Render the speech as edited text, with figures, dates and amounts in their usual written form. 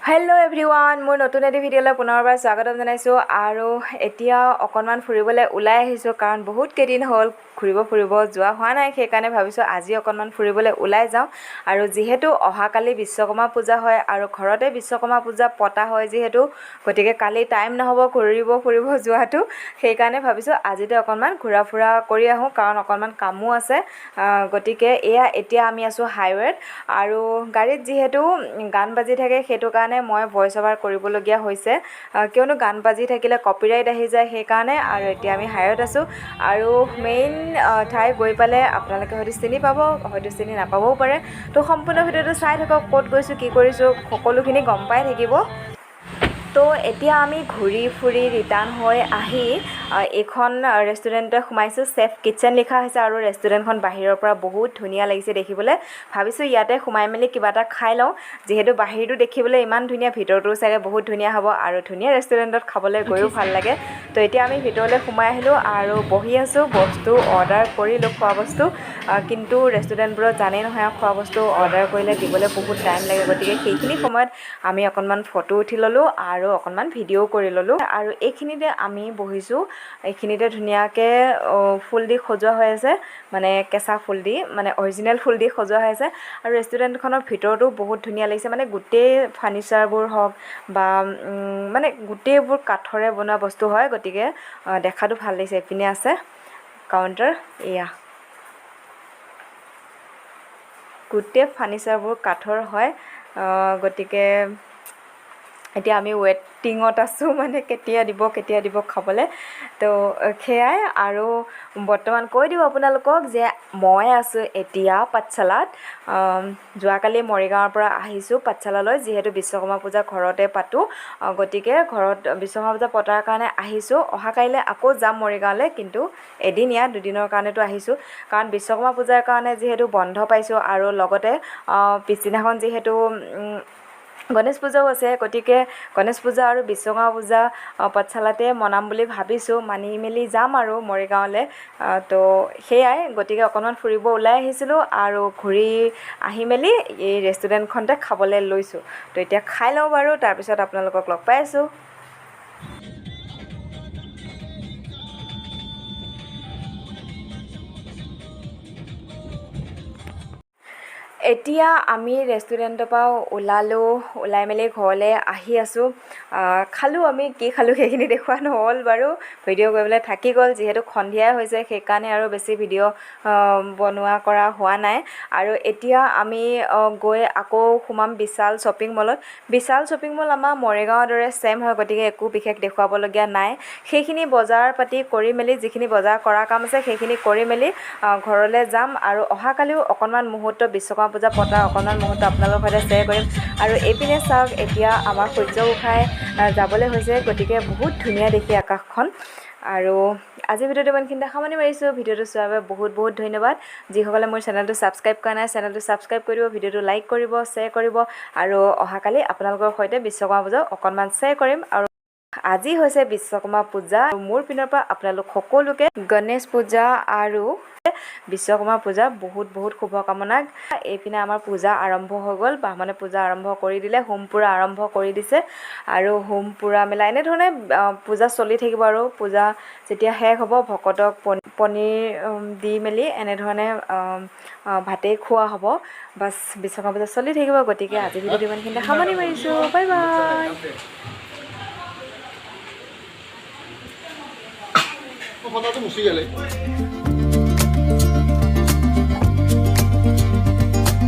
Hello everyone, মোৰ নতুন এটি ভিডিঅ'লৈ পুনৰবাৰ স্বাগতম জনাইছো আৰু এতিয়া অকনমান ফুৰিবলৈ ওলাই আহিছো কাৰণ বহুত কেদিন হ'ল ফুৰিব যোৱা হোৱা নাই সেইকাৰণে ভাবিছো আজি অকনমান ফুৰিবলৈ ওলাই যাওঁ আৰু যেহেতু অহাকালি বিশ্বকৰ্মা পূজা হয় আৰু ঘৰতে বিশ্বকৰ্মা পূজা পতা হয় যেহেতু গতিকে কালি টাইম নহব ফুৰিব যোৱাটো সেইকাৰণে ভাবিছো আজিতে অকনমান ঘুৰা ফুৰা কৰি আহো কাৰণ অকনমান কামো আছে গতিকে এতিয়া আমি আছো হাইৱেত আৰু গাড়ীত যেহেতু গান বাজি থাকে সেইটো কাৰণে মই ভয়েস ওভাৰ কৰিবলগীয়া হৈছে কিয়নো গান বাজি থাকিলে কপিৰাইট আহি যায় সেইকাৰণে আৰু এতিয়া আমি হাইৱেত আছো আৰু মেইন ঠাই গৈ পালে আপোনালোকে হয়তো চিনি পাব হয়তো চিনি নাপাবও পাৰে তো সম্পূৰ্ণ ভিডিঅ'টো চাই থাকক ক'ত গৈছো কি কৰিছো সকলোখিনি গম পাই থাকিব তো এতিয়া আমি ঘূৰি ফুৰি ৰিটাৰ্ণ হৈ আহি এখন ৰেষ্টুৰেণ্টত সোমাইছোঁ চেফ কিটচেন লিখা হৈছে আৰু ৰেষ্টুৰেণ্টখন বাহিৰৰ পৰা বহুত ধুনীয়া লাগিছে দেখিবলৈ ভাবিছোঁ ইয়াতে সোমাই মেলি কিবা এটা খাই লওঁ যিহেতু বাহিৰটো দেখিবলৈ ইমান ধুনীয়া ভিতৰটো চাগে বহুত ধুনীয়া হ'ব আৰু ধুনীয়া ৰেষ্টুৰেণ্টত খাবলৈ গৈও ভাল লাগে তো এতিয়া আমি ভিতৰলৈ সোমাই আহিলোঁ আৰু বহি আছোঁ বস্তু অৰ্ডাৰ কৰিলোঁ খোৱা বস্তু কিন্তু ৰেষ্টুৰেণ্টবোৰত জানেই নহয় খোৱা বস্তু অৰ্ডাৰ কৰিলে দিবলৈ বহুত টাইম লাগে গতিকে সেইখিনি সময়ত আমি অকণমান ফটো উঠি ল'লোঁ আৰু অকণমান ভিডিঅ' কৰি ল'লোঁ আৰু এইখিনিতে আমি বহিছোঁ এইখিনিতে ধুনীয়াকৈ ফুল দি সজোৱা হৈ আছে মানে কেঁচা ফুল দি মানে অৰিজিনেল ফুল দি সজোৱা হৈ আছে আৰু ৰেষ্টুৰেণ্টখনৰ ভিতৰতো বহুত ধুনীয়া লাগিছে মানে গোটেই ফাৰ্নিচাৰবোৰ হওক বা মানে গোটেইবোৰ কাঠৰে বনোৱা বস্তু হয় গতিকে দেখাটো ভাল লাগিছে এইপিনে আছে কাউণ্টাৰ এয়া গোটেই ফাৰ্নিচাৰবোৰ কাঠৰ হয় গতিকে এতিয়া আমি ৱেটিঙত আছোঁ মানে কেতিয়া দিব খাবলৈ তো সেয়াই আৰু বৰ্তমান কৈ দিওঁ আপোনালোকক যে মই আছোঁ এতিয়া পাঠশালাত যোৱাকালি মৰিগাঁৱৰ পৰা আহিছোঁ পাঠশালালৈ যিহেতু বিশ্বকৰ্মা পূজা ঘৰতে পাতোঁ গতিকে ঘৰত বিশ্বকৰ্মা পূজা পতাৰ কাৰণে আহিছোঁ অহাকাইলৈ আকৌ যাম মৰিগাঁৱলৈ কিন্তু এদিনীয়া দুদিনৰ কাৰণেতো আহিছোঁ কাৰণ বিশ্বকৰ্মা পূজাৰ কাৰণে যিহেতু বন্ধ পাইছোঁ আৰু লগতে পিছদিনাখন যিহেতু গণেশ পূজাও আছে গতিকে গণেশ পূজা আৰু বিশ্বকৰ্মা পূজা পাঠশালাতে মনাম বুলি ভাবিছোঁ মানি মেলি যাম আৰু মৰিগাঁৱলৈ তো সেয়াই গতিকে অকণমান ফুৰিব ওলাই আহিছিলোঁ আৰু ঘূৰি আহি মেলি এই ৰেষ্টুৰেণ্টখনতে খাবলৈ লৈছোঁ তো এতিয়া খাই লওঁ বাৰু তাৰপিছত আপোনালোকক লগ পাই আছোঁ এতিয়া আমি ৰেষ্টুৰেণ্টৰ পৰা ওলাই মেলি ঘৰলৈ আহি আছোঁ খালোঁ আমি কি খালোঁ সেইখিনি দেখুওৱা নহ'ল বাৰু ভিডিঅ' কৰিবলৈ থাকি গ'ল যিহেতু সন্ধিয়াই হৈছে সেইকাৰণে আৰু বেছি ভিডিঅ' বনোৱা কৰা হোৱা নাই আৰু এতিয়া আমি গৈ আকৌ সোমাম বিশাল শ্বপিং মলত বিশাল শ্বপিং মল আমাৰ মৰিগাঁৱৰ দৰে ছেম হয় গতিকে একো বিশেষ দেখুৱাবলগীয়া নাই সেইখিনি বজাৰ পাতি কৰি মেলি যিখিনি বজাৰ কৰা কাম আছে সেইখিনি কৰি মেলি ঘৰলৈ যাম আৰু অহাকালিও অকণমান মুহূৰ্ত বিশ্বকৰ্মা পূজা পতা অকণমান মুহূৰ্ত আপোনালোকৰ সৈতে শ্বেয়াৰ কৰিম আৰু এইপিনে চাওক এতিয়া আমাৰ সূৰ্য উঠাই যাবলৈ হৈছে গতিকে বহুত ধুনীয়া দেখি আকাশখন আৰু আজি ভিডিঅ'টো ইমানখিনিতে সামৰণি মাৰিছোঁ ভিডিঅ'টো চোৱাৰ বাবে বহুত ধন্যবাদ যিসকলে মোৰ চেনেলটো ছাবস্ক্ৰাইব কৰা নাই চেনেলটো ছাবস্ক্ৰাইব কৰিব ভিডিঅ'টো লাইক কৰিব শ্বেয়াৰ কৰিব আৰু অহাকালি আপোনালোকৰ সৈতে বিশ্বকৰ্মা পূজা অকণমান শ্বেয়াৰ কৰিম আৰু আজি হৈছে বিশ্বকৰ্মা পূজা মোৰ পিনৰ পৰা আপোনালোক সকলোকে গণেশ পূজা আৰু বিশ্বকৰ্মা পূজা বহুত শুভকামনা এইপিনে আমাৰ পূজা আৰম্ভ হৈ গ'ল বামনে পূজা আৰম্ভ কৰি দিলে হোম পুৰা আৰম্ভ কৰি দিছে আৰু হোম পুৰা মেলা এনেধৰণে পূজা চলি থাকিব আৰু পূজা যেতিয়া শেষ হ'ব ভকতক পনীৰ দি মেলি এনেধৰণে ভাতেই খোৱা হ'ব বাছ বিশ্বকৰ্মা পূজা চলি থাকিব গতিকে আজি ভিডিঅ'টো ইমানখিনিতে সামৰণি মাৰিছোঁ বাই বাই কথাটো মুচি গ'লে